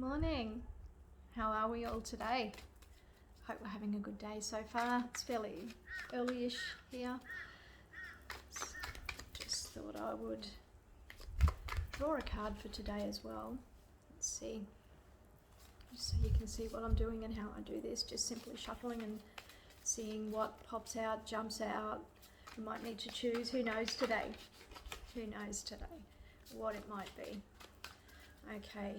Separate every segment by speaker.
Speaker 1: Morning. How are we all today? Hope we're having a good day so far. It's fairly early-ish here. Just thought I would draw a card for today as well. Let's see. Just so you can see what I'm doing and how I do this. Just simply shuffling and seeing what pops out, jumps out. We might need to choose. Who knows today? Who knows today what it might be? Okay.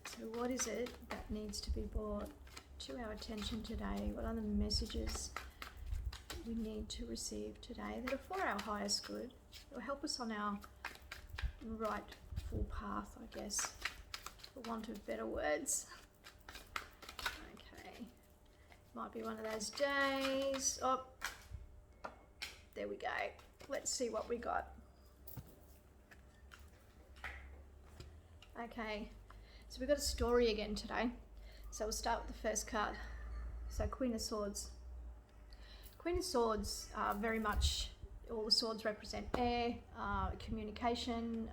Speaker 1: So what is it that needs to be brought to our attention today? What are the messages that we need to receive today that are for our highest good? That will help us on our rightful path, I guess, for want of better words. Okay, might be one of those days. Oh, there we go. Let's see what we got. Okay. So we've got a story again today. So we'll start with the first card. So Queen of Swords. Queen of Swords, very much, all the swords represent air, communication.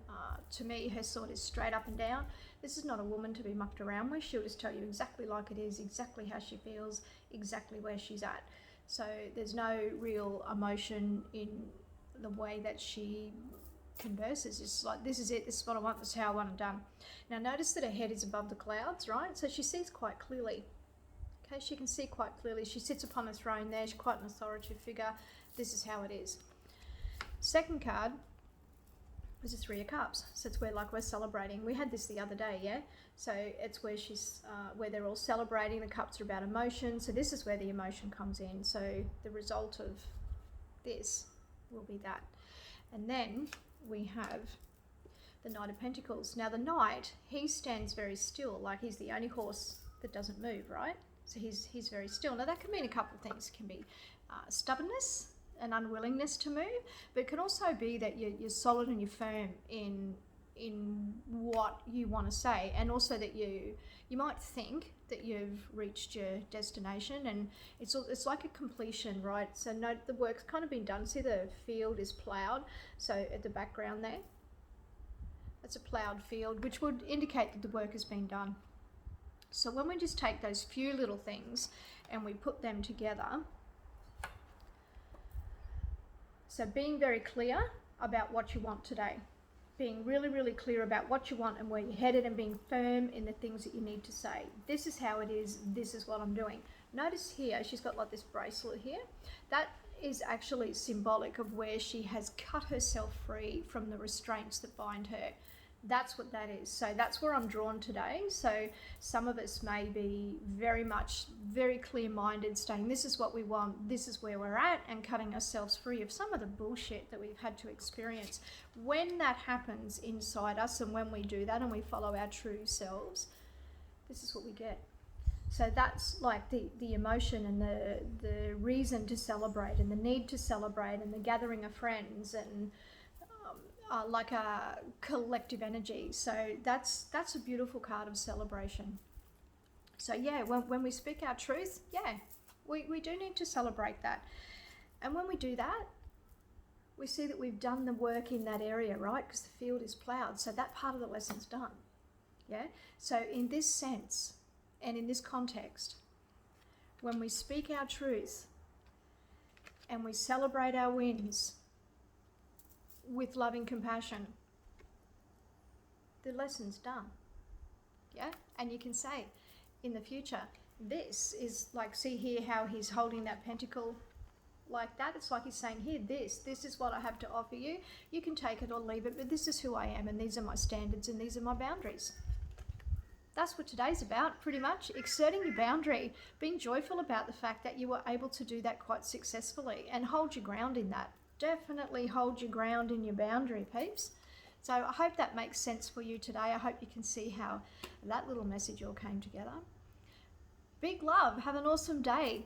Speaker 1: To me, her sword is straight up and down. This is not a woman to be mucked around with. She'll just tell you exactly like it is, exactly how she feels, exactly where she's at. So there's no real emotion in the way that she converses. It's like, this is it, this is what I want, this is how I want it done. Now notice that her head is above the clouds, right? So she sees quite clearly. Okay, she can see quite clearly. She sits upon a throne there. She's quite an authoritative figure. This is how it is. Second card is a Three of Cups. So it's where, like, we're celebrating. We had this the other day, yeah? So it's where she's, where they're all celebrating. The cups are about emotion. So this is where the emotion comes in. So the result of this will be that. And then we have the Knight of Pentacles. Now the Knight, he stands very still, like he's the only horse that doesn't move, right? So he's very still. Now that can mean a couple of things. It can be stubbornness and unwillingness to move, but it can also be that you're solid and you're firm in what you want to say, and also that you might think that you've reached your destination, and it's like a completion, right? So note the work's kind of been done. See, the field is ploughed, so at the background there, that's a ploughed field, which would indicate that the work has been done. So when we just take those few little things and we put them together, so being very clear about what you want today, being really, really clear about what you want and where you're headed, and being firm in the things that you need to say. This is how it is, this is what I'm doing. Notice here, she's got like this bracelet here. That is actually symbolic of where she has cut herself free from the restraints that bind her. That's what that is. So that's where I'm drawn today. So some of us may be very clear-minded, saying this is what we want, this is where we're at, and cutting ourselves free of some of the bullshit that we've had to experience. When that happens inside us, and when we do that and we follow our true selves, this is what we get. So that's like the emotion and the reason to celebrate, and the need to celebrate, and the gathering of friends, and like a collective energy. So that's a beautiful card of celebration. So yeah, when we speak our truth, yeah, we do need to celebrate that. And when we do that, we see that we've done the work in that area, right? Because the field is ploughed. So that part of the lesson's done. Yeah. So in this sense and in this context, when we speak our truth and we celebrate our wins with loving compassion, the lesson's done. Yeah. And you can say in the future, this is like, see here how he's holding that pentacle like that. It's like he's saying, here, this is what I have to offer you. You can take it or leave it, but this is who I am, and these are my standards, and these are my boundaries. That's what today's about, pretty much. Exerting your boundary, being joyful about the fact that you were able to do that quite successfully, and hold your ground in that. Definitely hold your ground in your boundary, peeps. So I hope that makes sense for you today. I hope you can see how that little message all came together. Big love. Have an awesome day.